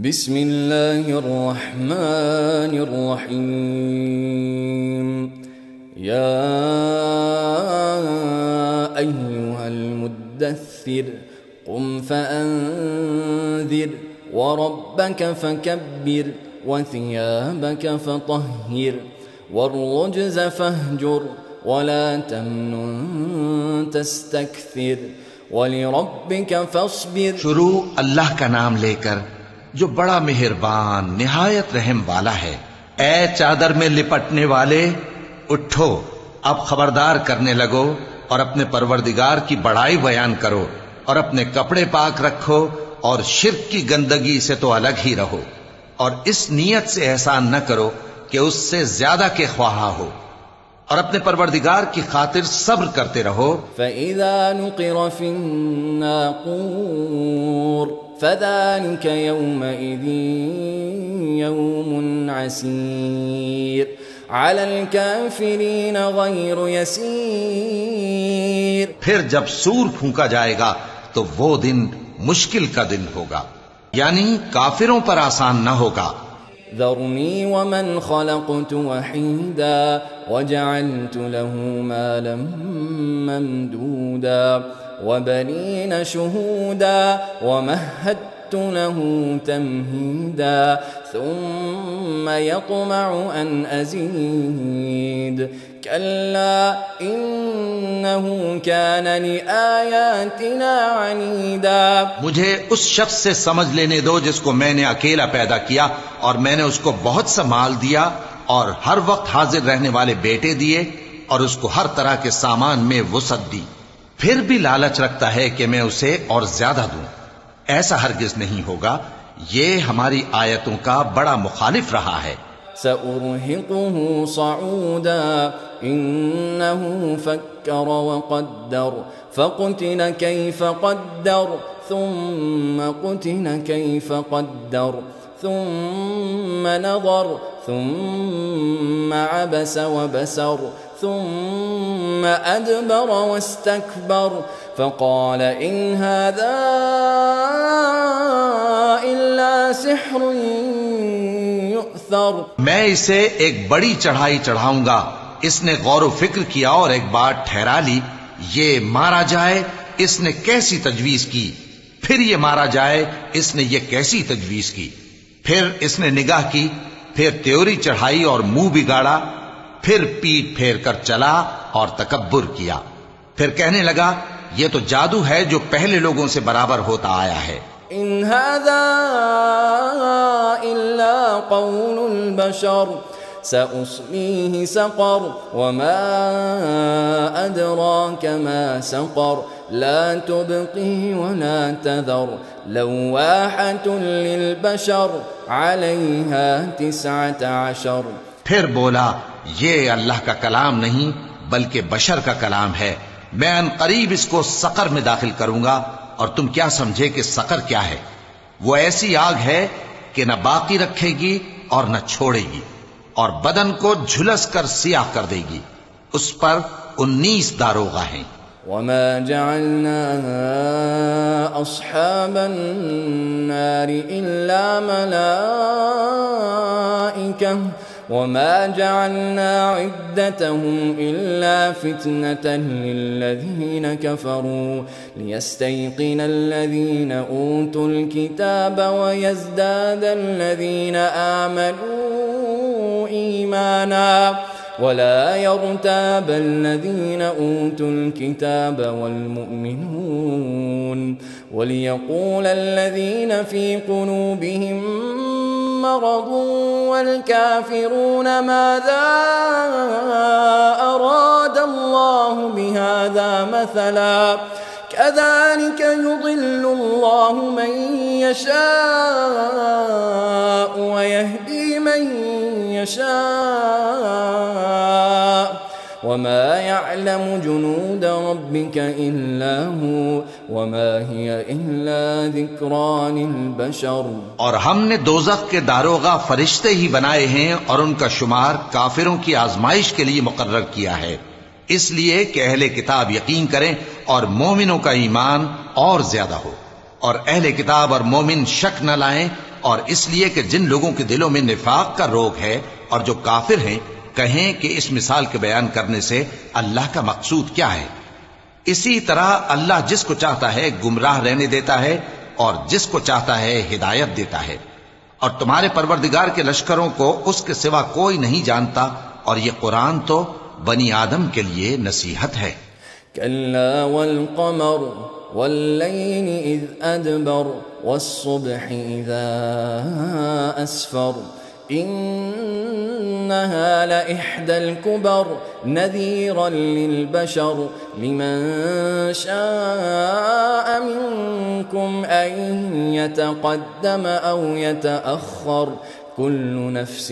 بسم الله الرحمن الرحيم يا أيها المدثر قم فأنذر وربك فكبر وثيابك فطهر والرجز فاهجر ولا تمنن تستكثر وَلِرَبِّكَ فَاصْبِرْ۔ شروع اللہ کا نام لے کر جو بڑا مہربان نہایت رحم والا ہے۔ اے چادر میں لپٹنے والے، اٹھو، اب خبردار کرنے لگو اور اپنے پروردگار کی بڑائی بیان کرو اور اپنے کپڑے پاک رکھو اور شرک کی گندگی سے تو الگ ہی رہو، اور اس نیت سے احسان نہ کرو کہ اس سے زیادہ کے خواہاں ہو، اور اپنے پروردگار کی خاطر صبر کرتے رہو۔ فَإِذَا نُقِرَ فِي النَّاقُورِ فَذَلِكَ يَوْمَئِذٍ يَوْمٌ عَسِيرٌ عَلَى الْكَافِرِينَ غَيْرُ يَسِيرٌ۔ پھر جب سور پھونکا جائے گا تو وہ دن مشکل کا دن ہوگا، یعنی کافروں پر آسان نہ ہوگا۔ ذرني ومن خلقت وحيدا وجعلت له مالا ممدودا وبنين شهودا ومهدت له تمهيدا ثم يطمع أن أزيد كلا إنه كان لآياتنا عنيدا۔ مجھے اس شخص سے سمجھ لینے دو جس کو میں نے اکیلا پیدا کیا اور میں نے اس کو بہت سا مال دیا اور ہر وقت حاضر رہنے والے بیٹے دیے اور اس کو ہر طرح کے سامان میں وسعت دی، پھر بھی لالچ رکھتا ہے کہ میں اسے اور زیادہ دوں۔ ایسا ہرگز نہیں ہوگا، یہ ہماری آیتوں کا بڑا مخالف رہا ہے۔ سأرهقه صعودا إنه فكر وقدر فقتل كيف قدر ثم قتل كيف قدر ثم نظر ثم عبس وبسر ثم أدبر واستكبر فقال إن هذا إلا سحر يؤثر۔ میں اسے ایک بڑی چڑھائی چڑھاؤں گا۔ اس نے غور و فکر کیا اور ایک بات ٹھہرا لی، یہ مارا جائے، اس نے کیسی تجویز کی، پھر یہ مارا جائے، اس نے یہ کیسی تجویز کی، پھر اس نے نگاہ کی، پھر تیوری چڑھائی اور منہ بگاڑا، پھر پیٹ پھیر کر چلا اور تکبر کیا، پھر کہنے لگا یہ تو جادو ہے جو پہلے لوگوں سے برابر ہوتا آیا ہے۔ ان هذا الا قول البشر سأصليه سقر وما أدراك ما سقر لا تبقي ولا تذر لواحة للبشر عليها 19۔ پھر بولا یہ اللہ کا کلام نہیں بلکہ بشر کا کلام ہے، میں ان قریب اس کو سقر میں داخل کروں گا، اور تم کیا سمجھے کہ سقر کیا ہے؟ وہ ایسی آگ ہے کہ نہ باقی رکھے گی اور نہ چھوڑے گی، اور بدن کو جھلس کر سیاہ کر دے گی، اس پر 19 داروغہ ہیں۔ وما جعلنا أصحاب النار إلا ملائكة وما جعلنا عدتهم إلا فتنة للذين كفروا ليستيقن الذين أوتوا الكتاب ويزداد الذين آمنوا إيمانا ولا يرتاب الذين أوتوا الكتاب والمؤمنون وليقول الذين في قلوبهم مرض والكافرون ماذا أراد الله بهذا مثلا كذلك يضل الله من يشاء ويهدي من يشاء وما يعلم جنود ربك إلا هو وما هي إلا ذكرى للبشر۔ اور ہم نے دوزخ کے داروغہ فرشتے ہی بنائے ہیں اور ان کا شمار کافروں کی آزمائش کے لیے مقرر کیا ہے، اس لیے کہ اہل کتاب یقین کریں اور مومنوں کا ایمان اور زیادہ ہو، اور اہل کتاب اور مومن شک نہ لائیں اور اس لیے کہ جن لوگوں کے دلوں میں نفاق کا روگ ہے اور جو کافر ہیں کہیں کہ اس مثال کے بیان کرنے سے اللہ کا مقصود کیا ہے۔ اسی طرح اللہ جس کو چاہتا ہے گمراہ رہنے دیتا ہے اور جس کو چاہتا ہے ہدایت دیتا ہے، اور تمہارے پروردگار کے لشکروں کو اس کے سوا کوئی نہیں جانتا، اور یہ قرآن تو بنی آدم کے لیے نصیحت ہے۔ كلا والقمر والليل إذ أدبر والصبح إذا أسفر إنها لإحدى الكبر نذيرا للبشر لمن شاء منكم أن يتقدم أو يتأخر كل نفس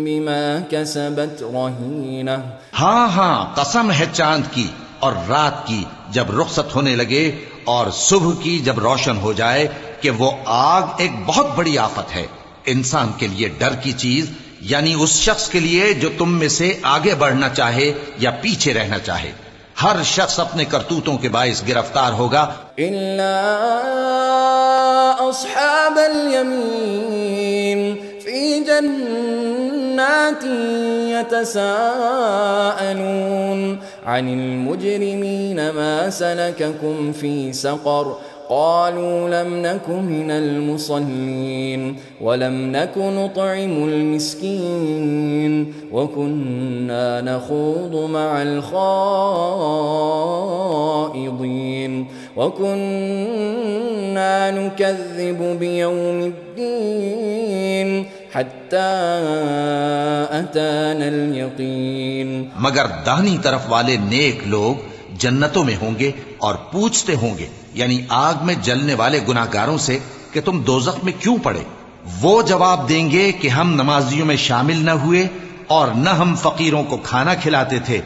بما كسبت رهينة۔ ہاں ہاں قسم ہے چاند کی اور رات کی جب رخصت ہونے لگے اور صبح کی جب روشن ہو جائے کہ وہ آگ ایک بہت بڑی آفت ہے، انسان کے لیے ڈر کی چیز، یعنی اس شخص کے لیے جو تم میں سے آگے بڑھنا چاہے یا پیچھے رہنا چاہے۔ ہر شخص اپنے کرتوتوں کے باعث گرفتار ہوگا إلا أصحاب اليمين في جنات يتساءلون عن المجرمين ما سلككم في سقر قالوا لم نك من المصلين ولم نك نطعم المسكين وكنا نخوض مع الخائضين وكنا نكذب بيوم الدين حتى أتانا اليقين۔ مگر داہنی طرف والے نیک لوگ جنتوں میں ہوں گے اور پوچھتے ہوں گے یعنی آگ میں جلنے والے گناہگاروں سے کہ تم دوزخ میں کیوں پڑے؟ وہ جواب دیں گے کہ ہم نمازیوں میں شامل نہ ہوئے اور نہ ہم فقیروں کو کھانا کھلاتے تھے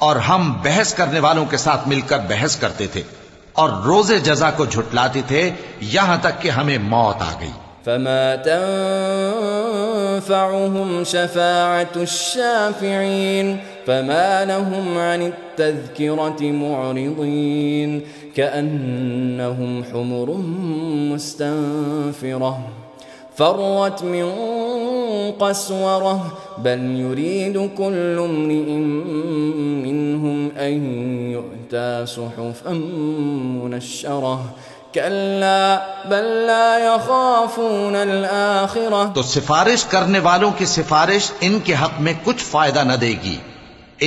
اور ہم بحث کرنے والوں کے ساتھ مل کر بحث کرتے تھے اور روز جزا کو جھٹلاتے تھے یہاں تک کہ ہمیں موت آ گئی۔ فما تنفعهم شفاعة الشافعين فما لهم عن التذكرة معرضين كأنهم حمر مستنفرة فرت من قسورة بل يريد كل امرئ منهم أن يؤتى صحفا منشرة كلا بل لا يخافون الآخرة۔ تو سفارش کرنے والوں کی سفارش ان کے حق میں کچھ فائدہ نہ دے گی۔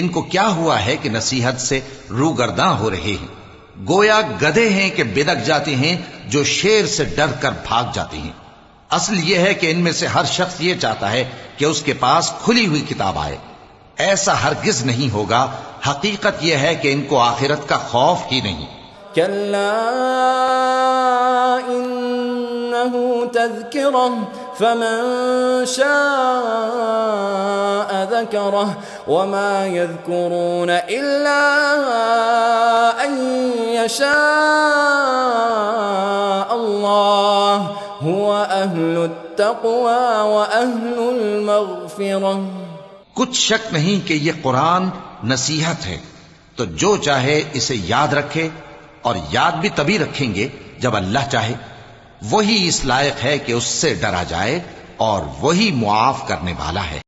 ان کو کیا ہوا ہے کہ نصیحت سے روگرداں ہو رہے ہیں، گویا گدھے ہیں کہ بدک جاتے ہیں جو شیر سے ڈر کر بھاگ جاتے ہیں۔ اصل یہ ہے کہ ان میں سے ہر شخص یہ چاہتا ہے کہ اس کے پاس کھلی ہوئی کتاب آئے، ایسا ہرگز نہیں ہوگا۔ حقیقت یہ ہے کہ ان کو آخرت کا خوف ہی نہیں۔ كلا إنه تذكرة فمن شاء ذكره وما يذكرون إلا أن يشاء الله هو أهل التقوى وأهل المغفرة۔ کچھ شک نہیں کہ یہ قرآن نصیحت ہے، تو جو چاہے اسے یاد رکھے، اور یاد بھی تبھی رکھیں گے جب اللہ چاہے۔ وہی اس لائق ہے کہ اس سے ڈرا جائے اور وہی معاف کرنے والا ہے۔